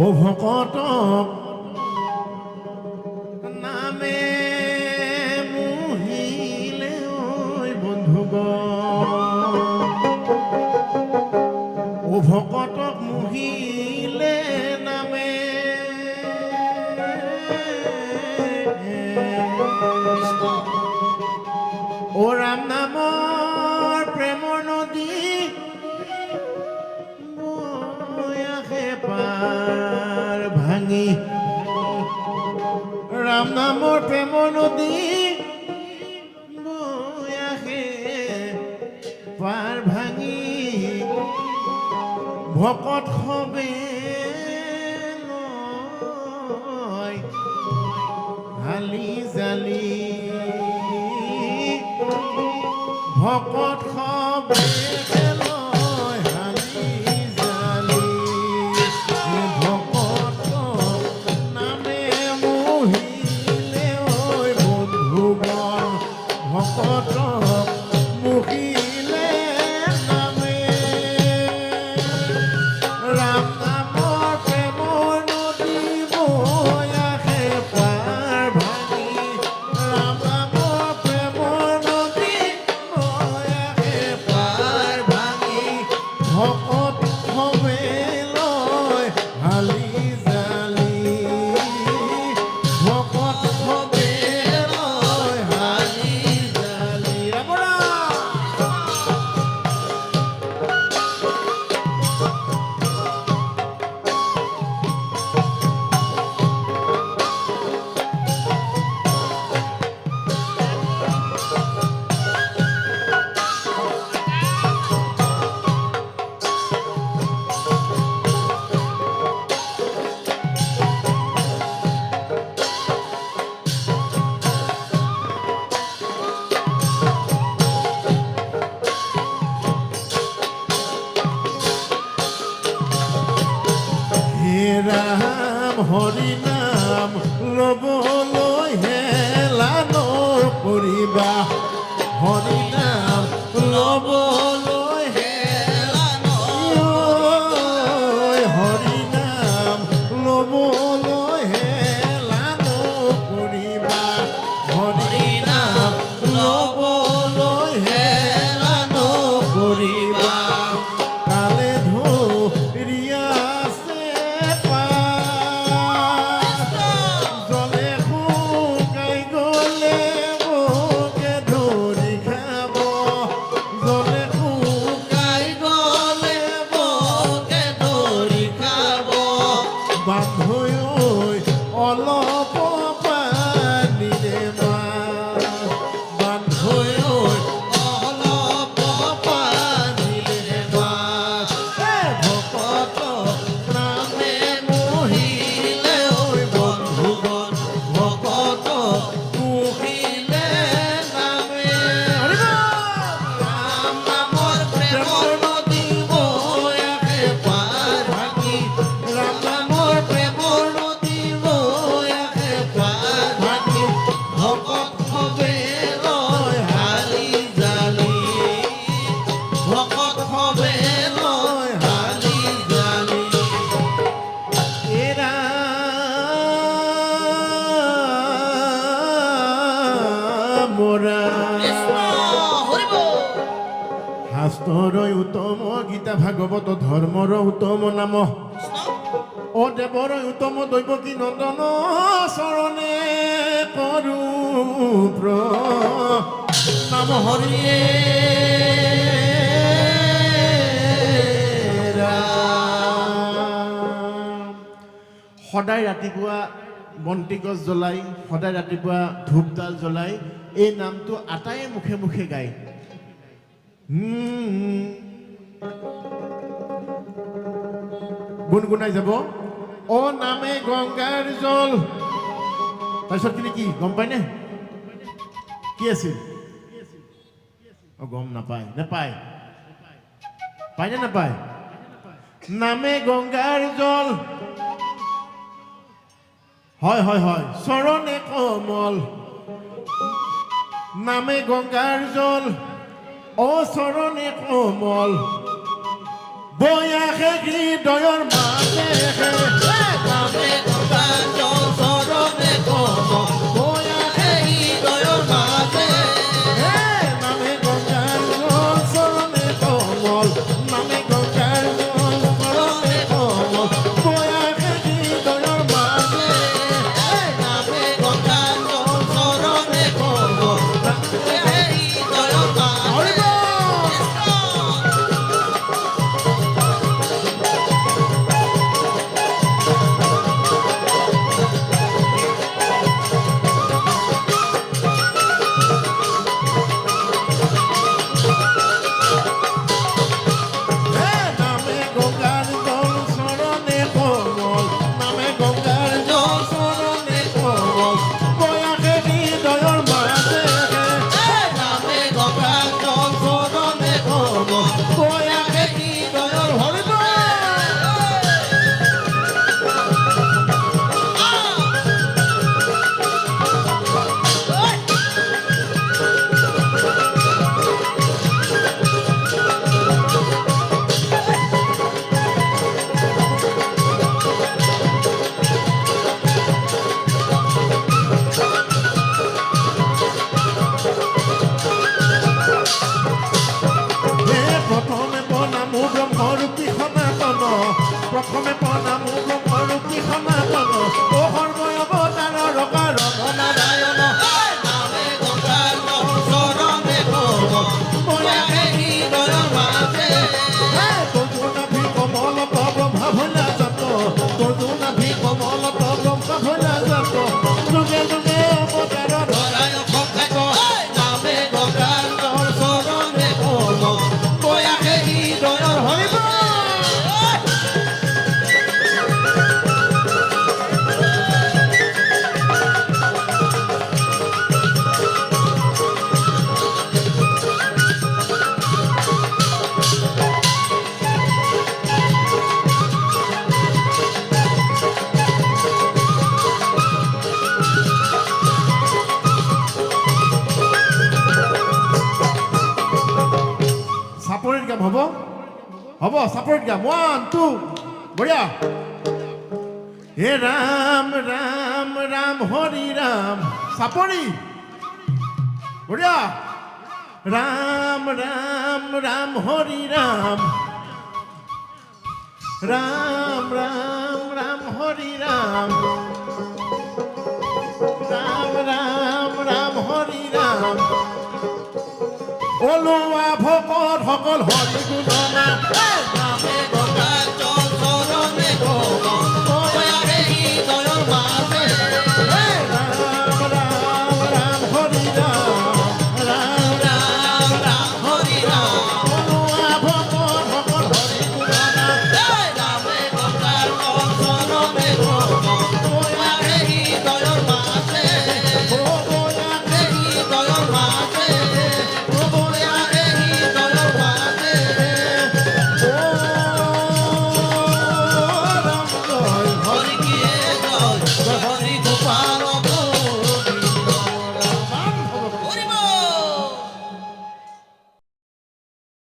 ও ভকতক নামে মুহিলে ঐ বন্ধুগণ, ও ভকতক মুহিলে নামে, ও ৰাম নামৰ প্ৰেমৰ নদী বৈ আহে পাৰ ভাঙি, ৰাম নামৰ প্ৰেমৰ নদী বৈ আহে পাৰ ভাঙি, ভকত সবে লয় হালি জালি, ভকত সবে লয় হালি জালি, ভকত নামে মুহিলে ঐ বন্ধুগণ, ভকত মুহিলে নামে, ৰাম নামৰ প্ৰেমৰ নদী বৈ আহে পাৰ ভাঙি, ৰাম নামৰ প্ৰেমৰ নদী বৈ আহে পাৰ ভাঙি, ভকত সবে লয় হালি জালি, ভকত সবে লয় হালি জালি। ৰাম ৰাম। হে ৰাম হৰি নাম ল'বলৈ হেলা নকৰিবা, হৰি নাম ল'বলৈ হেলা নকৰিবা, হৰি নাম ল'বলৈ হেলা নকৰিবা, হৰি নাম ল'বলৈ হেলা নকৰিবা, কালে ধৰি আছে পাৰ, জলে শুকাই গ'লে মোকে ধৰি খাব, জলে শুকাই গ'লে মোকে ধৰি খাব, বান্ধৈ ঐ অলপ পানীৰে মাছ, বান্ধৈ ঐ অলপ পানীৰে মাছ, ভকত নামে মুহিলে ঐ বন্ধুগণ, ভকত মুহিলে নামে, হৰি বল। ৰাম নামৰ প্ৰেমৰ নদী বৈ আহে পাৰ ভাঙি, ৰাম নামৰ প্ৰেমৰ নদী বৈ আহে পাৰ ভাঙি, ভকত সবে লয় হালি জালি, ভকত সবে লয় হালি জালি। হে ৰাম ৰাম। শাস্ত্ৰৰ উত্তম গীতা ভাগৱত ধৰ্মৰ উত্তম নাম, অ দেৱৰ উত্তম দৈৱকী নন্দন চৰণে কৰো নাম হৰিয়ে ৰাম। সদায় ৰাতিপুৱা বন্তি গছ জ্বলাই, সদায় ৰাতিপুৱা ধূপডাল জ্বলাই এই নামটো আটাইয়ে মুখে মুখে গায়। গুণগুণাই যাব, অ নামে গংগাৰ জল, তাৰপিছত কিন্তু কি গম পায়নে কি আছিল? অ গম নাপায়, নাপায়, পায়নে নাপায়? নামে গংগাৰ জল, হয় হয় হয়, চৰণে কমল, নামে গংগাৰ জল, ও চৰণে কোমল বয়াহে হৃদয়ৰ মাজে নামে গংগাজল চৰণে কোমল বয়াহে হৃদয়ৰ মাজে নামে গংগাৰ জল চৰণে কোমল নামে গংগাৰ জল চৰণে কোমল বয়াহে হৃদয়ৰ মাজে নামে গংগাজল চৰণে কোমল বয়াহে হৃদয়ৰ মাজে নামে গংগাৰ জল চৰণে কোমল নামে গংগাৰ জল চৰণে কোমল বয়াহে হৃদয়ৰ মাজে নামে গংগাজল চৰণে কোমল বয়াহে হৃদয়ৰ হৰিব প্ৰথমে বনামো ব্ৰহ্মৰূপী সনাতন প্ৰথমে বনামো ব্ৰহ্মৰূপী সনাতন অ সৰ্বয় অৱতাৰৰ কাৰণ নাৰায়ণ নামে গংগাজল চৰণে কোমল বয়াহে হৃদয়ৰ মাজে তজুনাভি কমল ব্ৰহ্মা ভোলা জাত তজুনাভি কমল ব্ৰহ্মা ভোলা জাত যুগে যুগে অৱতাৰৰ ধৰায় সখাক নামে গংগাজল চৰণে কোমল বয়াহে হৃদয়ৰ হৰিব চাপৰিত গাম হ'ব হ'ব চাপৰিত গাম 1 2 বঢ়িয়া হে ৰাম ৰাম ৰাম হৰি ৰাম চাপৰি বঢ়িয়া ৰাম ৰাম ৰাম হৰি ৰাম ৰাম ৰাম ৰাম হৰি ৰাম ৰাম ৰাম ৰাম হৰি ৰাম ওলোৱা ভকত সকল হৰি গুণ নাম